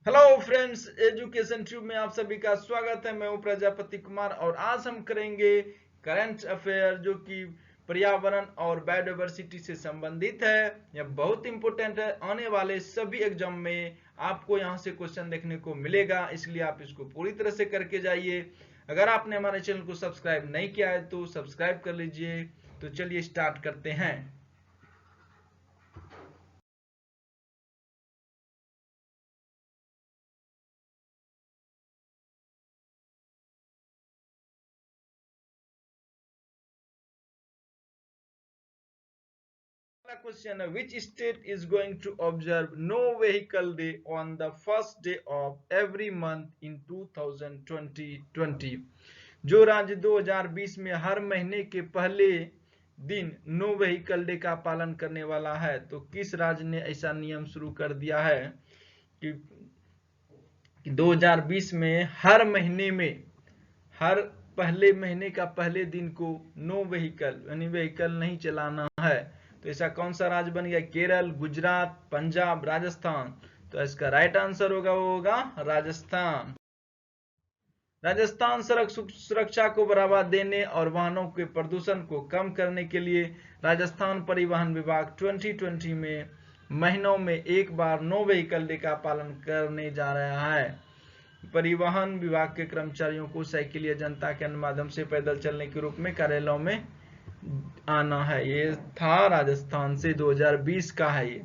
Hello friends, education tube में आप सभी का स्वागत है। मैं हूं प्रजापति कुमार और आज हम करेंगे करंट अफेयर जो कि पर्यावरण और बायोडायवर्सिटी से संबंधित है। यह बहुत इंपॉर्टेंट है, आने वाले सभी एग्जाम में आपको यहां से क्वेश्चन देखने को मिलेगा, इसलिए आप इसको पूरी तरह से करके जाइए। अगर आपने हमारे चैनल को सब्सक्राइब नहीं किया है तो सब्सक्राइब कर लीजिए। तो चलिए स्टार्ट करते हैं। Question: which state is going to observe no vehicle day on the first day of every month in 2020? जो राज्य 2020 में हर महीने के पहले दिन नो व्हीकल डे का पालन करने वाला है, तो किस राज्य ने ऐसा नियम शुरू कर दिया है कि 2020 में हर महीने में हर पहले महीने का पहले दिन को नो व्हीकल यानी व्हीकल नहीं चलाना है। तो ऐसा कौन सा राज्य बन गया? केरल, गुजरात, पंजाब, राजस्थान। तो इसका राइट आंसर वो होगा राजस्थान। राजस्थान सड़क सुरक्षा को बढ़ावा देने और वाहनों के प्रदूषण को कम करने के लिए राजस्थान परिवहन विभाग 2020 में महीनों में एक बार नो व्हीकल डे का पालन करने जा रहा है। परिवहन विभाग के कर्मचारियों को साइकिल या जनता के माध्यम से पैदल चलने के रूप में कार्यालयों में आना है। ये था राजस्थान से 2020 का है ये।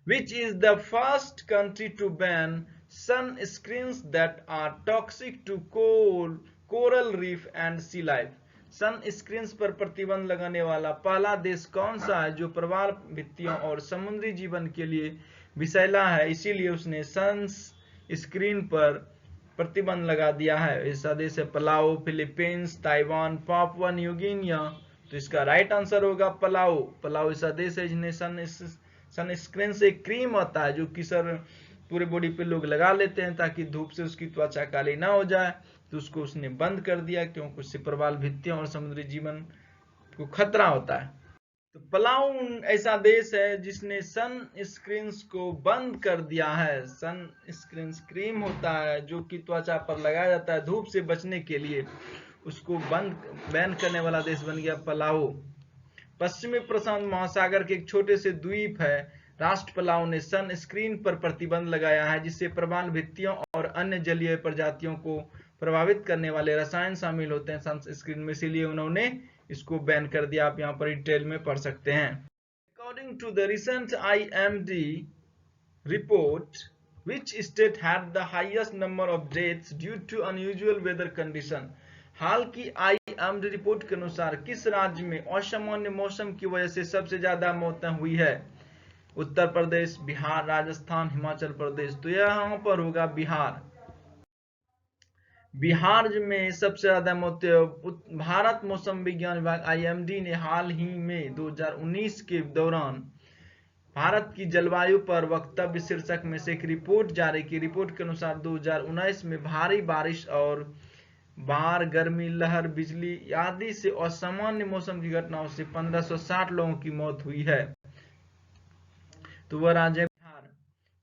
Which is the first country to ban sunscreens that are toxic to coral reef and sea life? Sunscreens पर प्रतिबंध लगाने वाला पहला देश कौन सा है जो प्रवाल भित्तियों और समुद्री जीवन के लिए विषैला है, इसीलिए उसने सनस्क्रीन पर प्रतिबंध लगा दिया है। ऐसा देश है Palau, Philippines, Taiwan, Papua New Guinea. तो इसका राइट आंसर होगा पलाओ। पलाओ ऐसा देश है जिन्हें सनस्क्रीन से क्रीम आता है जो कि सर पूरे बॉडी पे लोग लगा लेते हैं ताकि धूप से उसकी त्वचा काली ना हो जाए, तो उसको उसने बंद कर दिया क्योंकि उससे प्रवाल भित्तियों और समुद्री जीवन को खतरा होता है। तो पलाऊ ऐसा देश है जिसने सन स्क्रीन को बंद कर दिया है। सन स्क्रीन क्रीम होता है जो कि त्वचा पर लगाया जाता है धूप से बचने के लिए, उसको बैन करने वाला देश बन गया पलाऊ। पश्चिमी प्रशांत महासागर के एक छोटे से द्वीप है राष्ट्र पलाऊ ने सनस्क्रीन पर प्रतिबंध लगाया है जिससे प्रवाल भित्तियों और अन्य जलीय प्रजातियों को प्रभावित करने वाले रसायन शामिल होते हैं सनस्क्रीन में, इसीलिए उन्होंने इसको बैन कर दिया। आप यहाँ पर डिटेल में पढ़ सकते हैं। According to the recent IMD report, which state had the highest number of deaths due to unusual weather condition? हाल की IMD रिपोर्ट के अनुसार किस राज्य में असामान्य मौसम की वजह से सबसे ज्यादा मौतें हुई है? उत्तर प्रदेश, बिहार, राजस्थान, हिमाचल प्रदेश। तो यहाँ पर होगा बिहार। बिहार में सबसे ज्यादा मौतें। भारत मौसम विज्ञान विभाग IMD ने हाल ही में 2019 के दौरान भारत की जलवायु पर वक्तव्य शीर्षक में से एक रिपोर्ट जारी की। रिपोर्ट के अनुसार 2019 में भारी बारिश और बाढ़, गर्मी लहर, बिजली आदि से असामान्य मौसम की घटनाओं से 1560 लोगों की मौत हुई है। तो वह राज्य है Bihar.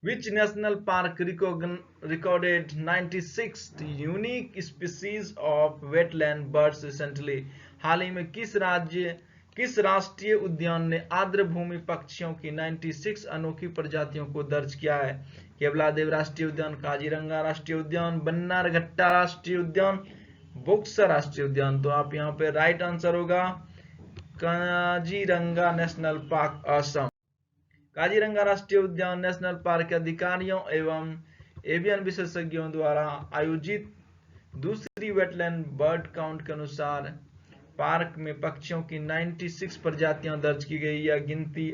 Which national park recorded 96 unique species of wetland birds recently? हाल ही में किस राष्ट्रीय उद्यान ने आर्द्रभूमि पक्षियों की 96 अनोखी प्रजातियों को दर्ज किया है? केवलादेव राष्ट्रीय उद्यान, काजीरंगा राष्ट्रीय उद्यान, बन्नारघट्टा राष्ट्रीय उद्यान, बुक्सा राष्ट्रीय उद्यान। तो आप यहाँ पे राइट आंसर होगा काजीरंगा नेशनल पार्क, असम। काजीरंगा राष्ट्रीय उद्यान नेशनल पार्क के अधिकारियों एवं एवियन विशेषज्ञों द्वारा आयोजित दूसरी वेटलैंड बर्ड काउंट के अनुसार पार्क में पक्षियों की 96 प्रजातियां दर्ज की गई। यह गिनती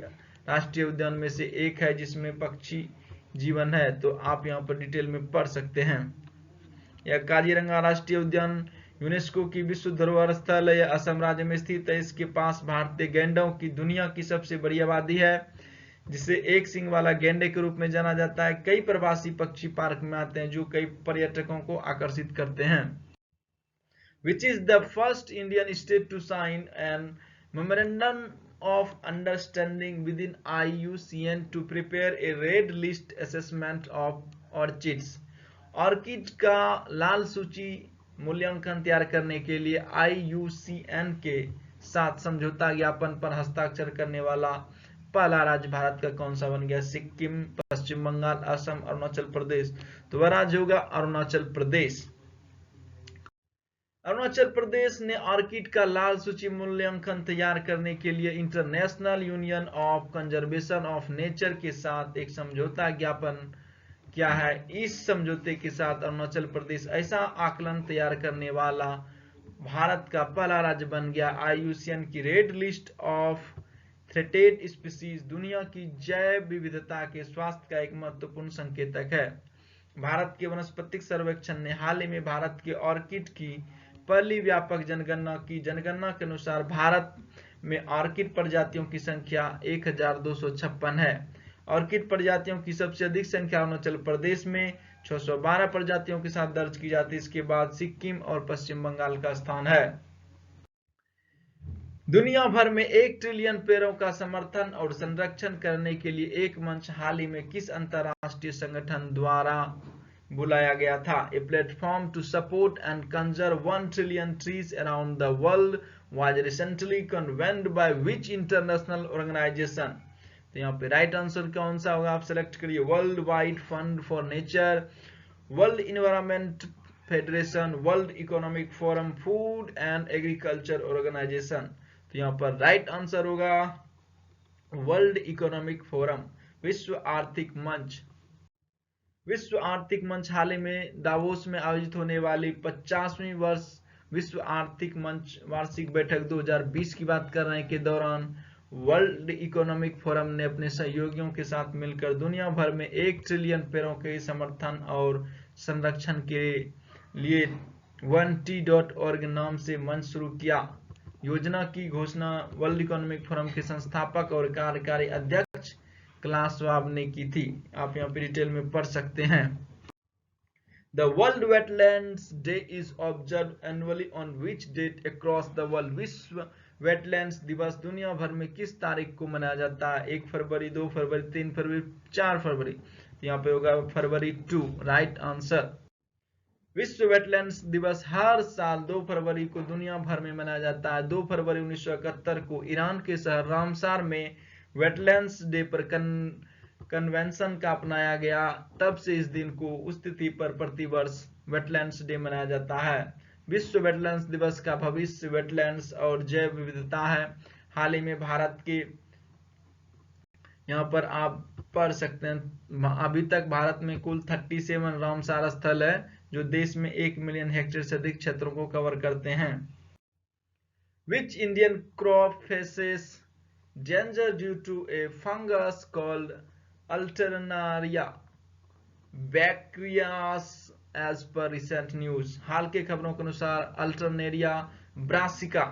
राष्ट्रीय उद्यान में से एक है जिसमें पक्षी जीवन है। तो आप यहां पर डिटेल में पढ़ सकते हैं। यह काजीरंगा राष्ट्रीय उद्यान यूनेस्को की विश्व धरोहर स्थल है। यह असम राज्य में स्थित है। इसके पास भारतीय गैंडों की दुनिया की सबसे बड़ी आबादी है जिसे एक सिंग वाला गैंडे के रूप में जाना जाता है। कई प्रवासी पक्षी पार्क में आते हैं जो कई पर्यटकों को आकर्षित करते हैं। Which is the first Indian state to sign an memorandum of understanding within IUCN to prepare a red list assessment of orchids. Orchid का लाल सूची मूल्यांकन तैयार करने के लिए IUCN के साथ समझौता ज्ञापन पर हस्ताक्षर करने वाला पहला राज्य भारत का कौन सा बन गया? सिक्किम, पश्चिम बंगाल, असम, अरुणाचल प्रदेश। तो वह राज्य होगा अरुणाचल प्रदेश। अरुणाचल प्रदेश ने ऑर्किड का लाल सूची मूल्यांकन तैयार करने के लिए international union of conservation of nature के साथ एक समझौता ज्ञापन किया है। इस समझौते के साथ अरुणाचल प्रदेश ऐसा आकलन तैयार करने वाला भारत का पहला राज्य बन गया। IUCN की red list of threatened species दुनिया की जैव विविधता के स्वास्थ्य का एक महत्वपूर्ण संकेतक है। भारत के वनस्पतिक सर्वेक्षण ने हाल ही में भारत के ऑर्किड की पहली व्यापक जनगणना की। जनगणना के अनुसार भारत में ऑर्किड प्रजातियों की संख्या 1256 है। ऑर्किड प्रजातियों की सबसे अधिक संख्या अरुणाचल प्रदेश में 612 प्रजातियों के साथ दर्ज की जाती है। इसके बाद सिक्किम और पश्चिम बंगाल का स्थान है। दुनिया भर में 1 ट्रिलियन पेड़ों का समर्थन और संरक्षण करने के लिए एक मंच हाल ही में किस अंतरराष्ट्रीय संगठन द्वारा बुलाया गया था? A platform to support and conserve 1 trillion trees around the world was recently convened by which international organisation? तो यहाँ पे राइट आंसर कौन सा होगा? आप सेलेक्ट करिए। World wide fund for nature, world environment federation, world economic forum, food and agriculture organisation. तो यहाँ पर राइट आंसर होगा वर्ल्ड इकोनॉमिक फोरम, विश्व आर्थिक मंच। विश्व आर्थिक मंच हाल ही में दावोस में आयोजित होने वाली 50वीं वर्ष विश्व आर्थिक मंच वार्षिक बैठक 2020 की बात कर रहे हैं के दौरान वर्ल्ड इकोनॉमिक फोरम ने अपने सहयोगियों के साथ मिलकर दुनिया भर में 1 ट्रिलियन पेड़ों के समर्थन और संरक्षण के लिए 1t.org नाम से मंच शुरू किया। योजना की घोषणा वर्ल्ड इकोनॉमिक फोरम के संस्थापक और कार्यकारी अध्यक्ष क्लास श्वाब ने की थी। आप यहाँ पे डिटेल में पढ़ सकते हैं। The World Wetlands Day is observed annually on which date across the world? विश्व वेटलैंड्स दिवस दुनिया भर में किस तारीख को मनाया जाता है? 1 फरवरी, 2 फरवरी, 3 फरवरी, 4 फरवरी। तो यहाँ पे होगा फरवरी 2, राइट आंसर। विश्व वेटलैंड्स दिवस हर साल 2 फरवरी को दुनिया भर में मनाया जाता है। 2 फरवरी 1971 को ईरान के शहर रामसार में वेटलैंड्स डे पर कन्वेंशन का अपनाया गया। तब से इस दिन को उस तिथि पर प्रतिवर्ष वेटलैंड्स डे मनाया जाता है। विश्व वेटलैंड्स दिवस का भविष्य वेटलैंड्स और जैव विविधता है। हाल ही में भारत के यहाँ पर आप पढ़ सकते हैं, अभी तक भारत में कुल 37 रामसार स्थल है जो देश में 1 मिलियन हेक्टेयर से अधिक क्षेत्रों को कवर करते हैं। Which Indian crop faces danger due to a fungus called Alternaria bacterias as per recent news? हाल के खबरों के अनुसार अल्टरनेरिया ब्रासिका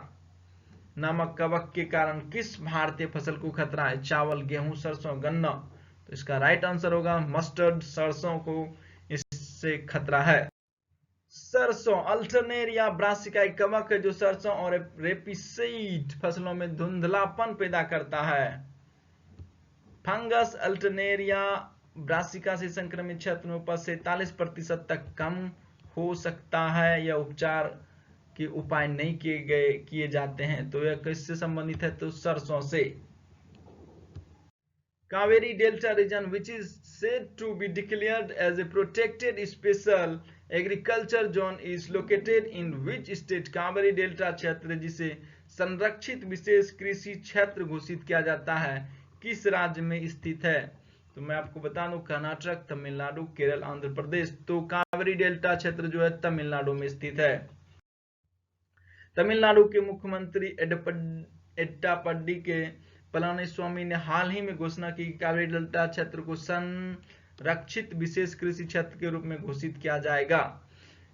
नामक कवक के कारण किस भारतीय फसल को खतरा है? चावल, गेहूं, सरसों, गन्ना। तो इसका राइट आंसर होगा मस्टर्ड, सरसों को इससे खतरा है। सरसों, अल्टरनेरिया ब्रासिका एक कवक है जो सरसों और रेपिसीड फसलों में धुंधलापन पैदा करता है। फंगस अल्टरनेरिया ब्रासिका से संक्रमित क्षेत्र में उपज से 43% तक कम हो सकता है। यह उपचार के उपाय नहीं किए जाते हैं। तो यह किससे संबंधित है? तो सरसों से। Kaveri delta region which is said to be declared as a protected special agriculture zone is located in which state? Kaveri delta क्षेत्र जिसे संरक्षित विशेष कृषि क्षेत्र घोषित किया जाता है किस राज्य में स्थित है? तो मैं आपको बता दूं कर्नाटक, तमिलनाडु, केरल, आंध्र प्रदेश। तो कावेरी डेल्टा क्षेत्र जो है तमिलनाडु में स्थित है। तमिलनाडु के मुख्यमंत्री एड्डापड्डी के पलानीस्वामी ने हाल ही में घोषणा की कि कावेरी डेल्टा क्षेत्र को संरक्षित विशेष कृषि क्षेत्र के रूप में घोषित किया जाएगा।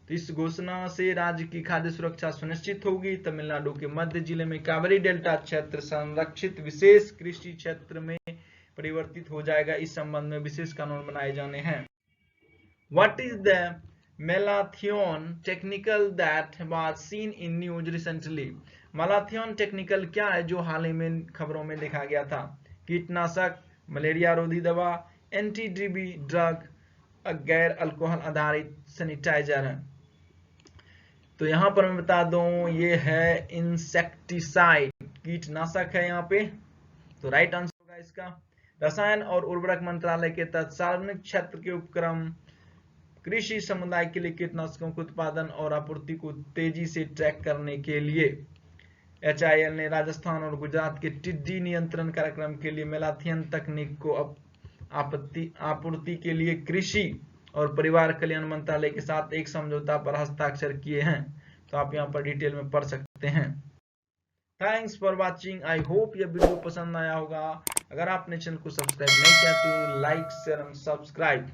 तो इस घोषणा से राज्य की खाद्य सुरक्षा सुनिश्चित होगी। तमिलनाडु के मध्य जिले में कावेरी डेल्टा क्षेत्र संरक्षित विशेष कृषि क्षेत्र में परिवर्तित हो जाएगा। इस संबंध में विशेष कानून बनाए जाने हैं। What is the malathion technical that was seen in news recently. Malathion technical क्या है जो हाल ही में खबरों में देखा गया था? कीटनाशक, मलेरिया रोधी दवा, एंटी टीबी ड्रग, गैर अल्कोहल आधारित सैनिटाइजर है। तो यहाँ पर मैं बता दूं ये है इंसेक्टिसाइड, कीटनाशक है यहाँ पे। तो राइट आंसर होगा इसका। रसायन और उर्वरक मंत्रालय के तहत सार्वजनिक क्षेत्र के उपक्रम कृषि समुदाय के लिए कीटनाशकों के उत्पादन और आपूर्ति को तेजी से ट्रैक करने के लिए HIL ने राजस्थान और गुजरात के टिड्डी नियंत्रण कार्यक्रम के लिए मेलाथियन तकनीक को आपूर्ति के लिए कृषि और परिवार कल्याण मंत्रालय के साथ एक समझौता पर हस्ताक्षर किए हैं। तो आप यहाँ पर डिटेल में पढ़ सकते हैं। Thanks for watching. I hope यह वीडियो पसंद आया होगा। अगर आपने चैनल को सब्सक्राइब नहीं किया तो लाइक शेयर एंड सब्सक्राइब।